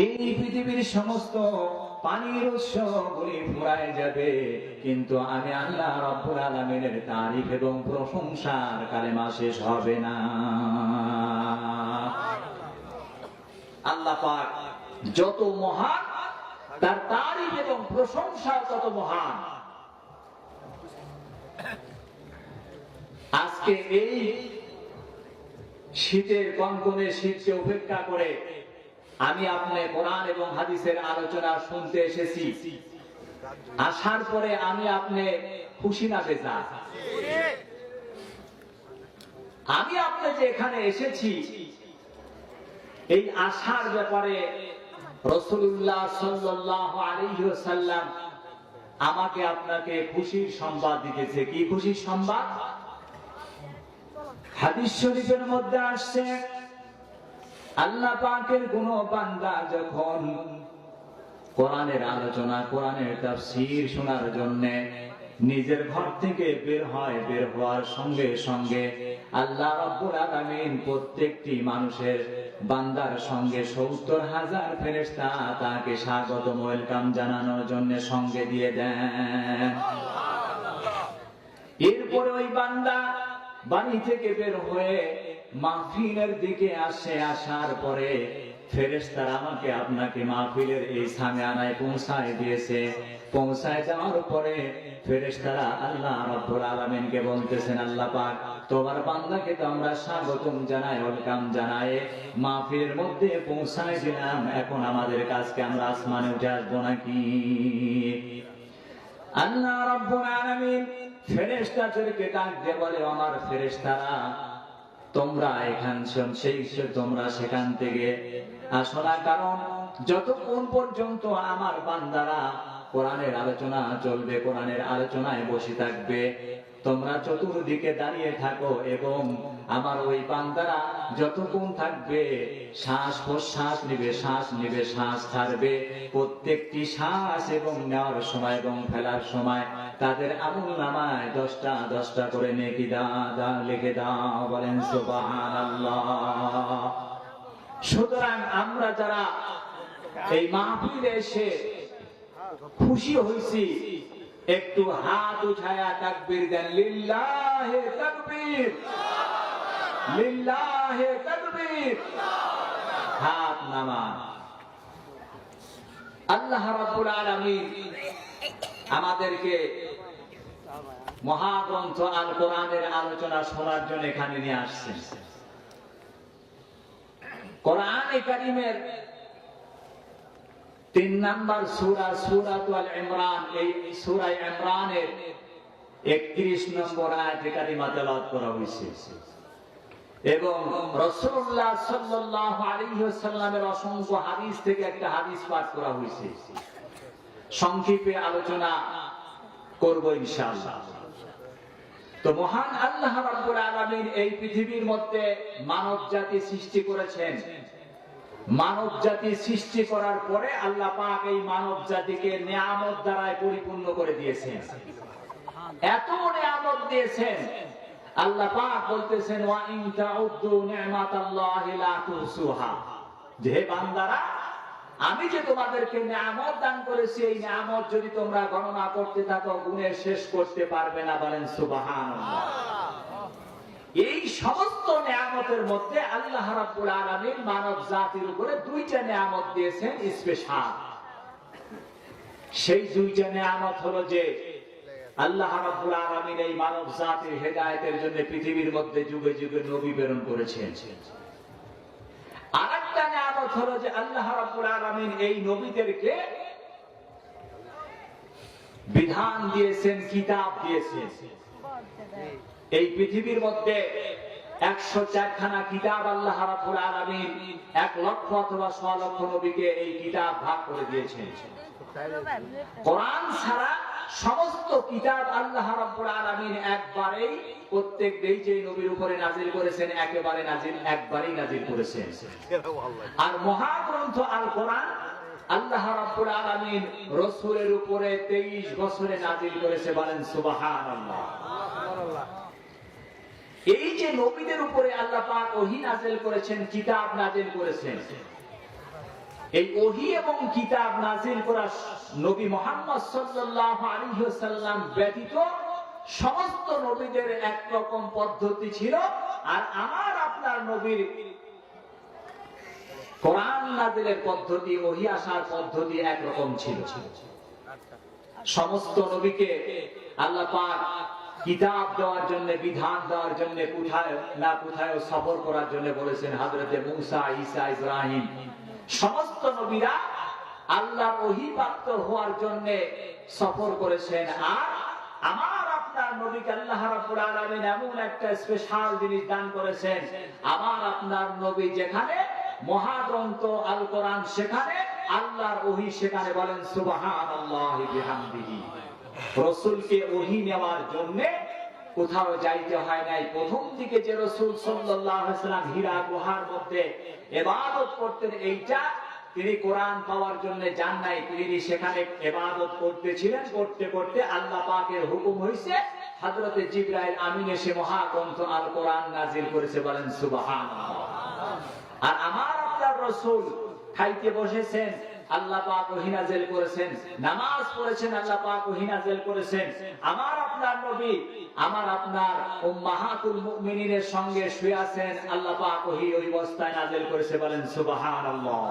এই পৃথিবীর সমস্ত পানির উৎসগুলি ফুরায় যাবে, কিন্তু আমি আল্লাহ রাব্বুল আলামিনের তারিফ এবং প্রশংসার কালেমা শেষ হবে না। আল্লাহ পাক যত মহান, তার তারিফ এবং প্রশংসা তত মহান। আজকে এই শীতের কনকনে শীতকে উপেক্ষা করে আমি আপনি কোরআন এবং হাদিসের আলোচনা শুনতে এসেছি। আসার পরে আমি আপনি খুশি না বেজা? আমি আপনি যে এখানে এসেছি, এই আসার ব্যাপারে রাসূলুল্লাহ সাল্লাল্লাহু আলাইহি ওয়াসাল্লাম আমাকে আপনাকে খুশির সংবাদ দিতেছে। কি খুশির সংবাদ? হাদিস শরীফের মধ্যে আসছে, আল্লাহ পাকের কোন বান্দা যখন কোরআনের আলোচনা, কোরআনের তাফসীর শোনার জন্য নিজের ঘর থেকে বের হয়, বের হওয়ার সঙ্গে সঙ্গে আল্লাহ রাব্বুল আলামিন প্রত্যেকটি মানুষের বান্দার সঙ্গে ৭০,০০০ ফেরেশতা তাকে স্বাগতম, ওয়েলকাম জানানোর জন্য সঙ্গে দিয়ে দেন। এরপরে ওই বান্দা বাড়ি থেকে বের হয়ে মাহফিলের দিকে আসে। আসার পরে ফেরেশতারা আমাকে আপনাকে মাহফিলের এই সামিয়ানায় পৌঁছায় দিয়েছে। পৌঁছায় যাওয়ার পরে ফেরেশতারা আল্লাহ রাব্বুল আলামিনকে বলতেছেন, আল্লাহ পাক তোমার বান্দাকে তো আমরা স্বাগতম জানাই, ওয়েলকাম জানাই, মাহফিলের মধ্যে পৌঁছায় দিলাম, এখন আমাদের কাজকে আমরা আসমানে উঠে আসবো নাকি? আল্লাহ রাব্বুল আলামিন ফেরেশতাদেরকে ডাক দিয়ে বলে, আমার ফেরেশতারা তোমরা তোমরা সেখান থেকে আসো না, কারণ যতক্ষণ পর্যন্ত আমার বান্দারা কোরআনের আলোচনা চলবে, কোরআনের আলোচনায় বসে থাকবে, তোমরা চতুর্দিকে দাঁড়িয়ে থাকো এবং আমার ওই বান্দারা যতক্ষণ থাকবে শ্বাস প্রশ্বাস নিবে, শ্বাস নিবে, শ্বাস ছাড়বে, প্রত্যেকটি শ্বাস এবং নেওয়ার সময় এবং ফেলার সময় তাদের আমলনামায় 10টা করে নেকি লিখে দাও। বলেন সুবহানাল্লাহ। সুতরাং আমরা যারা এই মাহফিলে এসে খুশি হইছি, একটু হাত উঠায়া তাকবীর দেন। লিল্লাহে তাকবীর, লিল্লাহে তাকবীর। হাত নামান। আল্লাহ রাব্বুল আলামিন আমাদেরকে মহাগ্রন্থ আল কোরআনের আলোচনা শোনার জন্য এখানে নিয়ে আসছেন। কোরআনে কারীমের ৩ নম্বর সূরা, সূরাতুল ইমরান, এই সূরা ইমরানের ৩১ নম্বর আয়াতে কারিমা তেলাওয়াত করা হয়েছে এবং রাসূলুল্লাহ সাল্লাল্লাহু আলাইহি ওয়াসাল্লামের অসংখ্য হাদিস থেকে একটা হাদিস পাঠ করা হয়েছে। সংক্ষেপে আলোচনা করব ইনশাআল্লাহ। তো মহান আল্লাহ রাব্বুল আলামিন এই পৃথিবীর মধ্যে মানব জাতি সৃষ্টি করেছেন। মানব জাতি সৃষ্টি করার পরে আল্লাহ পাক এই মানব জাতিকে নিয়ামত দ্বারায় পরিপূর্ণ করে দিয়েছেন। এত নিয়ামত দিয়েছেন, আল্লাহ পাক বলতেছেন, ওয়া ইন তাউদ্দু নি'মাতাল্লাহি লা তুহসুহা, যে বান্দারা আমি যে তোমাদেরকে নিয়ামত দান করেছি, এই নিয়ামত যদি তোমরা গণনা করতে থাকো গুণে শেষ করতে পারবে না। বলেন সুবহানাল্লাহ। এই সমস্ত নিয়ামতের মধ্যে আল্লাহ রাব্বুল আলামিন মানব জাতির উপরে 2টা নিয়ামত দিয়েছেন স্পেশাল। সেই 2টা নিয়ামত হলো যে আল্লাহ রাব্বুল আলামিন এই মানব জাতির হেদায়েতের জন্য পৃথিবীর মধ্যে যুগে যুগে নবী প্রেরণ করেছেন। আরেকটা নিয়ামত হলো যে আল্লাহ রাব্বুল আলামিন এই নবীদেরকে বিধান দিয়েছেন, কিতাব দিয়েছেন। এই পৃথিবীর মধ্যে 104খানা কিতাব আল্লাহ রাব্বুল আলামিন 1 লক্ষ অথবা 100 লক্ষ নবীকে এই কিতাব ভাগ করে দিয়েছেন। কোরআন ছাড়া সমস্ত কিতাব আল্লাহ রাব্বুল আলামিন একবারেই প্রত্যেক যে নবীর উপরে নাজিল করেছেন, একবারেই নাজিল করেছেন। আর মহাগ্রন্থ আল কোরআন আল্লাহ রাব্বুল আলামিন রাসূলের উপরে 23 বছরে নাজিল করেছে। বলেন সুবহানাল্লাহ। এই যে নবীদের উপরে আল্লাহ পাক ওহী নাযিল করেছেন, কিতাব নাযিল করেছেন, এই ওহী এবং কিতাব নাযিল করা নবী মুহাম্মদ সাল্লাল্লাহু আলাইহি ওয়াসাল্লাম ব্যতীত সমস্ত নবীদের একরকম পদ্ধতি ছিল, আর আমার আপনার নবীর কোরআন নাযিলের পদ্ধতি, ওহী আসার পদ্ধতি একরকম ছিল। সমস্ত নবীকে আল্লাহ পাক কিতাব দেওয়ার জন্য, বিধান দেওয়ার জন্য কোথায় না কোথায় সফর করার জন্য বলেছেন। হযরতে মূসা, ঈসা, ইব্রাহিম সমস্ত নবীরা আল্লাহর ওহী প্রাপ্ত হওয়ার জন্য সফর করেছেন। আর আমার আপনার নবীকে আল্লাহ রাব্বুল আলামিন এমন একটা স্পেশাল জিনিস দান করেছেন, আমার আপনার নবী যেখানে মহাগ্রন্থ আল কোরআন সেখানে আল্লাহর ওহী সেখানে, বলেন সুবহানাল্লাহি বিহামদিহি। রাসূলকে ওহী নেওয়ার জন্য কোথাও যাইতে হয় নাই। প্রথম দিকে যে রাসূল সাল্লাল্লাহু আলাইহি ওয়াসাল্লাম হীরা গুহার মধ্যে ইবাদত করতেন, এইটা তিনি কোরআন পাওয়ার জন্য যান নাই। তিনি সেখানে ইবাদত করতেছিলেন, করতে করতে আল্লাহ পাকের হুকুম হইছে, হযরতে জিবরাইল আমিন এসে মহাগ্রন্থ আল কোরআন নাযিল করেছে, বলেন সুবহানাল্লাহ। আর আমার আপনার রাসূল খাইতে বসেছেন, আল্লাহ পাক ওহী নাযিল করেছেন। নামাজ পড়েছেন, আল্লাহ পাক ওহী নাযিল করেছেন। আমার আপনার নবী আমার আপনার উম্মাহাতুল মুমিনিনের সঙ্গে শুয়ে আছেন, আল্লাহ পাক ওহী ওই অবস্থায় নাযিল করেছে, বলেন সুবহানাল্লাহ।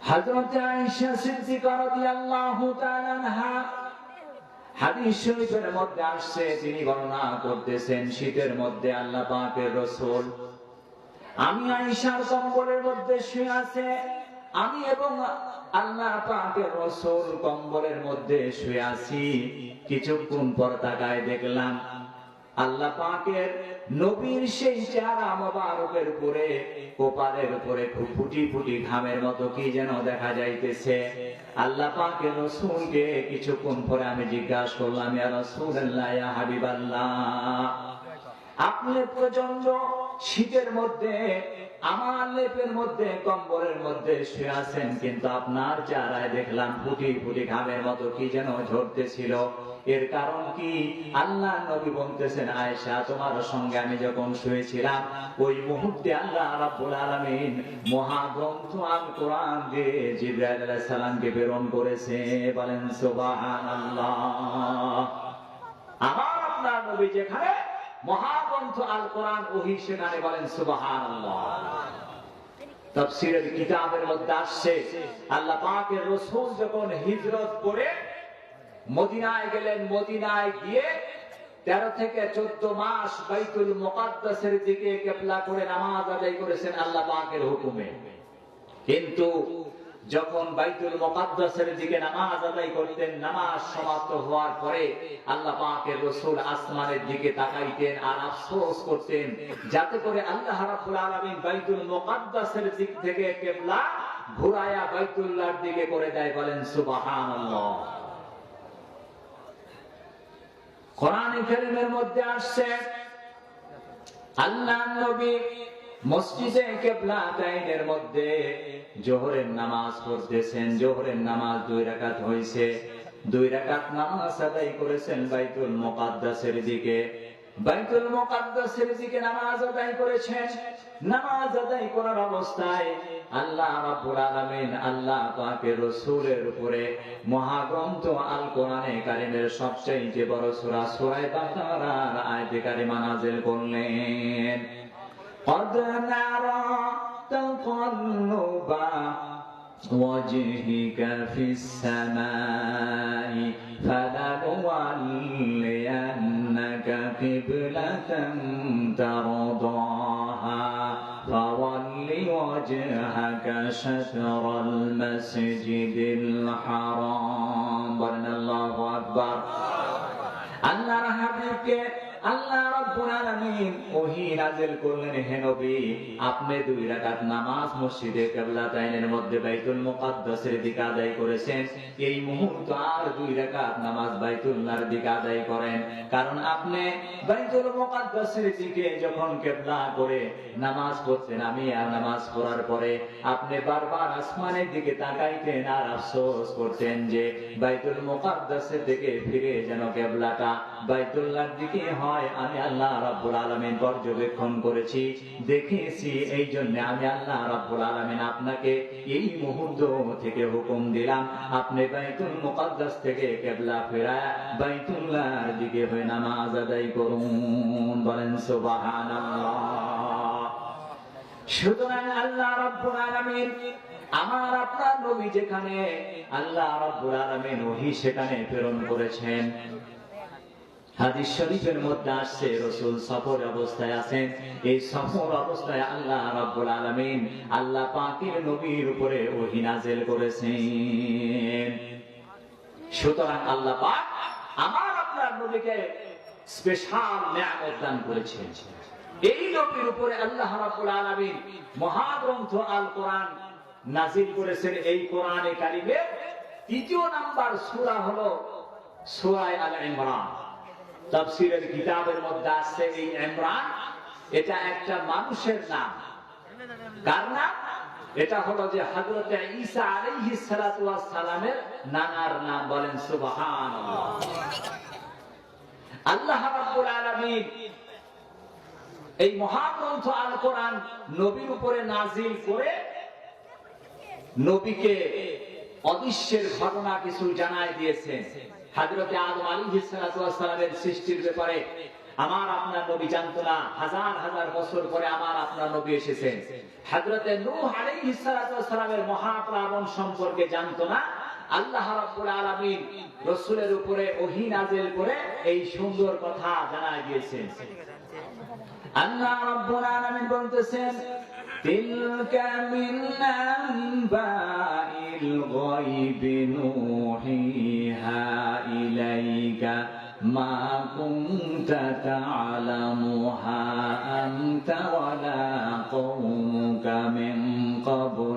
হযরতে আয়েশা সিদ্দিকা রাদিয়াল্লাহু তাআলা আনহা হাদিস শরীফের মধ্যে আসছে, তিনি বর্ণনা করতেছেন, শীতের মধ্যে আল্লাহ পাকের রাসূল আমি আয়েশার কম্বলের মধ্যে শুয়ে আছে, আমি এবং আল্লাহ পাকের রাসূল কম্বলের মধ্যে শুয়ে আছি। কিছুক্ষণ পর তাকায় দেখলাম আল্লাহ পাকের নবীর সেই চেহারা মোবারকের উপরে, কপালের উপরে ফুটি ফুটি ঘামের মতো কি যেন দেখা যাইতেছে। আল্লাহ পাকের রাসূলকে কিছুক্ষণ পরে আমি জিজ্ঞাসা করলাম, ইয়া রাসূলুল্লাহ, ইয়া হাবিবাল্লাহ, আপনি প্রচন্ড শীতের মধ্যে আমার লেপের মধ্যে কম্বলের মধ্যে শুয়ে আছেন, কিন্তু আপনার চেহারায় দেখলাম ফুটি ফুটি ঘামের মতো কি যেন ঝরতেছিল, এর কারণ কি? আল্লাহ নবী বলতেছেন, আয়েশা, তোমার সঙ্গে আমি যখন শুয়েছিলাম ওই মুহূর্তে আল্লাহ রাব্বুল আলামিন মহাগ্রন্থ আল কোরআন দিয়ে জিবরাইল আলাইহিস সালামকে প্রেরণ করেছে, বলেন সুবহানাল্লাহ। আমার আপনার নবী যেখানে মহাগ্রন্থ আল কোরআন ওহী সেখানে, বলেন সুবহানাল্লাহ। তাফসীরের কিতাবের মধ্যে আসছে, আল্লাহ পাকের রাসূল যখন হিজরত করে মদিনায় গেলেন, মদিনায় গিয়ে 13 থেকে 14 মাস বাইতুল মুকাদ্দাসের দিকে কিবলা করে নামাজ আদায় করেছেন আল্লাহ পাকের হুকুমে। কিন্তু যখন বাইতুল মুকাদ্দাসের দিকে নামাজ আদায় করতেন, নামাজ সমাপ্ত হওয়ার পরে আল্লাহ পাকের রাসূল আসমানের দিকে তাকাইতেন আর আফসোস করতেন, যাতে করে আল্লাহ রাব্বুল আলামিন বাইতুল মুকাদ্দাসের দিক থেকে কিবলা ঘুরায়া বাইতুল্লাহর দিকে করে দেয়, বলেন সুবহানাল্লাহ। কোরআনে কারীমের মধ্যে আসছে, আল্লাহর নবী মসজিদে কিবলাতাইনের মধ্যে জোহরের নামাজ পড়তেছেন। জোহরের নামাজ 2 রাকাত হইছে, 2 রাকাত নামাজ আদায় করেছেন বাইতুল মুকাদ্দাসের দিকে। বাইতুল মুকাদ্দাসের দিকে নামাজ আদায় করেছেন। নামাজ আদায় করার অবস্থায় আল্লাহ রাব্বুল আলামিন আল্লাহ পাকের রাসূলের উপরে মহাগ্রন্থ আল কোরআনে কারীমের সবচেয়ে বড় সূরা সূরা বাকারার আয়াতে কারিমা নাযিল করলেন। قد نرى تقلب وجهك في السماء فلنولينك قبلة ترضاها فول وجهك شطر المسجد الحرام بارك الله أكبر আল্লাহর হাবিবকে আল্লাহ রাব্বুল আলামিন ওহী নাযিল করলেন, হে নবী, আপনি 2 রাকাত নামাজ মসজিদে কিবলাতাইনের মধ্যে বাইতুল মুকাদ্দাসের দিকে আদায় করেছেন। এই মুহূর্তে আর 2 রাকাত নামাজ বাইতুল্লাহর দিকে আদায় করেন, কারণ আপনি বাইতুল মুকাদ্দাসের দিকে যখন কিবলা করে নামাজ পড়তেন, আমি আর নামাজ পড়ার পরে আপনি বারবার আসমানের দিকে তাকাইতেন আর আফসোস করতেন যে বাইতুল মুকাদ্দাসের দিকে ফিরে যেন কিবলাটা বাইতুল্লাহর দিকে হয়। হয় আমি আল্লাহ রাব্বুল আলামিন পর্যবেক্ষণ করেছি, দেখেছি। এই জন্য আমি আল্লাহ রাব্বুল আলামিন আপনাকে এই মুহূর্ত থেকে হুকুম দিলাম, আপনি বাইতুল মুকাদ্দাস থেকে কিবলা ফেরায় বাইতুল্লাহর দিকে হয়ে নামাজ আদায় করুন। বলেন সুবহানাল্লাহ। সুতরাং আল্লাহ রাব্বুল আলামিন আমার আপনার নবী যেখানে, আল্লাহ রাব্বুল আলামিন ওহী সেখানে প্রেরণ করেছেন। হাদিস শরীফের মধ্যে আসছে রাসূল সফর অবস্থায় আছেন, এই সফর অবস্থায় আল্লাহ রাব্বুল আলামিন আল্লাহ পাকের নবীর উপরে ওহী নাযিল করেছেন। সুতরাং আল্লাহ পাক আমার আপনার নবীকে স্পেশাল নিয়ামত দান করেছেন। এই নবীর উপরে আল্লাহ রাব্বুল আলামিন মহাগ্রন্থ আল কোরআন নাযিল করেছেন। এই কোরআনে কারিমের তৃতীয় নাম্বার সূরা হলো সূরা আল ইমরান। তাফসীরের কিতাবের মধ্যে আছে এই ইমরান এটা একটা মানুষের নাম। কার নাম? এটা হলো যে হযরত ঈসা আলাইহিস সালাতু ওয়াস সালামের নানার নাম। বলেন সুবহানাল্লাহ। আল্লাহ রাব্বুল আলামিন এই মহাগ্রন্থ আল কোরআন নবীর উপরে নাযিল করে নবীকে অদৃশ্যের ঘটনা কিছু জানায় দিয়েছেন। হযরত আদম আলাইহিস সালাতু ওয়াস সালামের সৃষ্টির ব্যাপারে আমার আপনার নবী জানতো না, হাজার হাজার বছর পরে আমার আপনার নবী এসেছেন। হযরত নূহ আলাইহিস সালাতু ওয়াস সালামের মহাপ্লাবন সম্পর্কে জানতো না, আল্লাহ রাব্বুল আলামিন রাসূলের উপরে ওহী নাযিল করে এই সুন্দর কথা জানায় দিয়েছেন। আল্লাহ রাব্বুল আলামিন বলতেছেন তিলকা মিন আনবাইল গায়বি নূহিহা ইলাইকা মা কুনতা তা'লামুহা আনতা ওয়ালা কওমুকা মিন ক্বাবলু